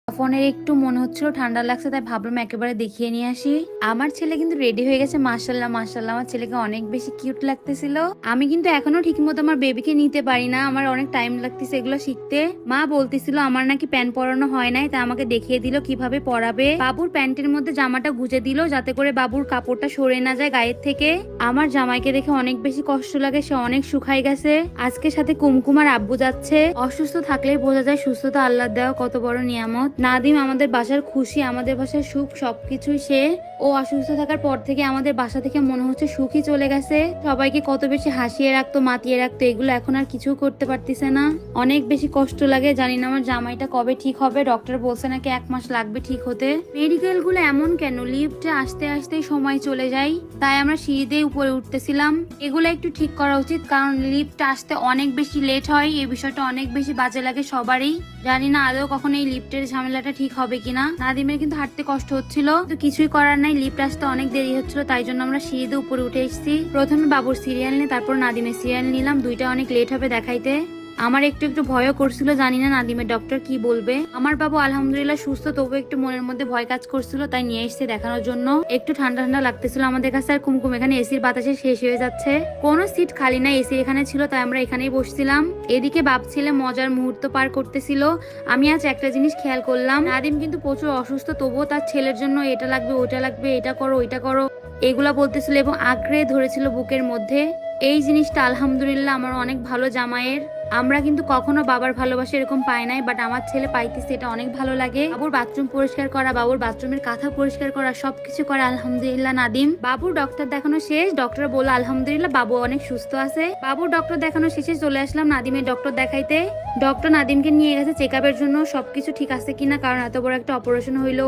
ফোনের একটু মনে হচ্ছিল ঠান্ডা লাগছে, তাই ভাবলাম একেবারে দেখিয়ে নিয়ে আসি। আমার ছেলে কিন্তু রেডি হয়ে গেছে, মাশাল্লাহ মাশাল্লাহ। আমার ছেলেকে অনেক বেশি কিউট লাগতেছিল। আমি কিন্তু এখনো ঠিক মতো আমার বেবিকে নিতে পারি না, আমার অনেক টাইম লাগতেছে এগুলো শিখতে। মা বলতেছিল আমার নাকি প্যান্ট পরানো হয় নাই, তা আমাকে দেখিয়ে দিল কিভাবে পরাবে। বাবুর প্যান্টের মধ্যে জামাটা গুজে দিল যাতে করে বাবুর কাপড়টা সরে না যায় গায়ের থেকে। আমার জামাইকে দেখে অনেক বেশি কষ্ট লাগে, সে অনেক শুকাই গেছে। আজকে সাথে কুমকুমার আব্বু যাচ্ছে। অসুস্থ থাকলেই বোঝা যায় সুস্থতা আল্লাহ দেওয়া কত বড় নিয়ামত। নাদিম আমাদের বাসার খুশি, আমাদের বাসার সুখ, সবকিছুই সে। ও অসুস্থ থাকার পর থেকে আমাদের বাসা থেকে মনে হচ্ছে সুখই চলে গেছে। সবাইকে কত বেশি হাসিয়ে রাখতো, মাতিয়ে রাখতো, এগুলো এখন আর কিছু করতে পারতেছে না। অনেক বেশি কষ্ট লাগে। জানি না আমার জামাইটা কবে ঠিক হবে। ডক্টর বলছে নাকি 1 মাস লাগবে ঠিক হতে। মেডিকেল গুলো এমন কেন, লিফটে আসতে আসতেই সময় চলে যায়। তাই আমরা সিঁড়ি দিয়ে উপরে উঠতেছিলাম। এগুলো একটু ঠিক করা উচিত, কারণ লিফটে আসতে অনেক বেশি লেট হয়। এই বিষয়টা অনেক বেশি বাজে লাগে সবারই। জানি না আদৌ কখন এই লিফটের ঝামেলাটা ঠিক হবে কিনা। নাদিমের কিন্তু হাঁটতে কষ্ট হচ্ছিল, তো কিছুই করার নাই। লিফট আসতে অনেক দেরি হচ্ছিল, তাই জন্য আমরা সিঁড়িতে উপরে উঠে এসেছি। প্রথমে বাবুর সিরিয়াল নিয়ে তারপর নাদিমের সিরিয়াল নিলাম। দুইটা অনেক লেট হবে দেখাইতে। আমার একটু একটু ভয়ও করছিল, জানি না নাদিমের ডক্টর কি বলবে। আমার বাবু আলহামদুলিল্লাহ সুস্থ, তবু একটু মনের মধ্যে ভয় কাজ করছিল, তাই নিয়ে এসেছি দেখানোর জন্য। একটু ঠান্ডা ঠান্ডা লাগতেছিল আমাদের কাছে। আর কুমকুম এখানে এসির বাতাসে শেষ হয়ে যাচ্ছে, কোনো সিট খালি না, এসি এখানে ছিল, তাই আমরা এখানেই বসছিলাম। এদিকে বাপ ছেলে মজার মুহূর্ত পার করতেছিল। আমি আজ একটা জিনিস খেয়াল করলাম, নাদিম কিন্তু প্রচুর অসুস্থ, তবুও তার ছেলের জন্য এটা লাগবে ওটা লাগবে, এটা করো ওইটা করো এগুলা বলতেছিল এবং আঁকড়ে ধরেছিল বুকের মধ্যে। এই জিনিসটা আলহামদুলিল্লাহ আমার অনেক ভালো জামাইয়ের। আমরা কিন্তু কখনো বাবার ভালোবাসা এরকম পাই নাই, বাট আমার ছেলে পাইতেছে, এটা অনেক ভালো লাগে। বাবুর বাথরুম পরিষ্কার করা, বাবুর বাথরুমের কাঁথা পরিষ্কার করা, সবকিছু করে আলহামদুলিল্লাহ নাদিম। বাবুর ডক্টর দেখানো শেষ, ডক্টর বলল আলহামদুলিল্লাহ বাবু অনেক সুস্থ আছে। বাবুর ডক্টর দেখানো শেষে চলে আসলাম নাদিমের ডক্টর দেখাইতে। ডক্টর নাদিমকে নিয়ে গেছে চেক আপের জন্য, সবকিছু ঠিক আছে কিনা, কারণ এত বড় একটা অপারেশন হইলো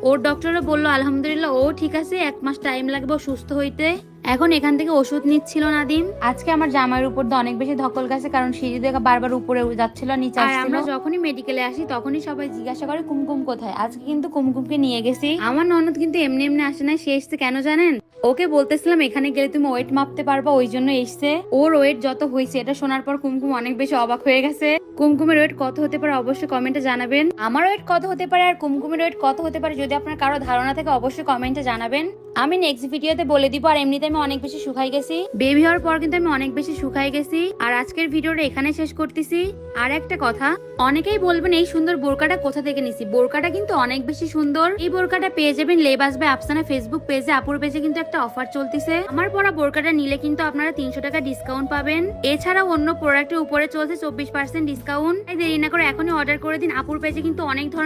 ওর ডক্টরও বললো আলহামদুলিল্লাহ ও ঠিক আছে, 1 মাস টাইম লাগবে সুস্থ হইতে। এখন এখান থেকে ওষুধ নিচ্ছিল নাদিম। আজকে আমার জামাইয়ের উপর দিয়ে অনেক বেশি ধকল গেছে, কারণ সিঁড়ি থেকে বারবার উপরে যাচ্ছিল নিচে আসছিল। আমরা যখনই মেডিকেলে আসি তখনই সবাই জিজ্ঞাসা করে কুমকুম কোথায়। আজকে কিন্তু কুমকুমকে নিয়ে গেছি। আমার ননদ কিন্তু এমনি এমনি আসে নাই, সে এসছে কেন জানেন? ওকে বলতেছিলাম এখানে গেলে তুমি ওয়েট মাপতে পারবা, ওই জন্য এসছে। ওর ওয়েট যত হয়েছে এটা শোনার পর কুমকুম অনেক বেশি অবাক হয়ে গেছে। কুমকুমের ওয়েট কত হতে পারে অবশ্যই কমেন্টে জানাবেন। আমার ওয়েট কত হতে পারে আর কুমকুমের ওয়েট কত হতে পারে যদি আপনার কারো ধারণা থাকে অবশ্যই কমেন্টে জানাবেন। আমি নেক্সট ভিডিওতে বলে দিব। আর এমনিতে আমি অনেক বেশি শুকাই গেছি, বেবি হওয়ার পর কিন্তু আমি অনেক বেশি শুকাই গেছি। আর আজকের ভিডিওটা এখানে শেষ করতেছি। আর একটা কথা, অনেকেই বলবেন এই সুন্দর বোরকাটা কোথা থেকে নিছি। বোরকাটা কিন্তু অনেক বেশি সুন্দর। এই বোরকাটা পেয়ে যাবেন লেবাস বাই আফসানা ফেসবুক পেজে। আপুর পেজে কিন্তু একটা অফার চলতেছে। আমার পরা বোরকাটা নিলে কিন্তু আপনারা 300 টাকা ডিসকাউন্ট পাবেন। এছাড়াও অন্য প্রোডাক্টের উপরে চলছে 24% ডিসকাউন্ট। দেরি না করে এখনই অর্ডার করে দিন। আপুর পেজে কিন্তু অনেক ধরনের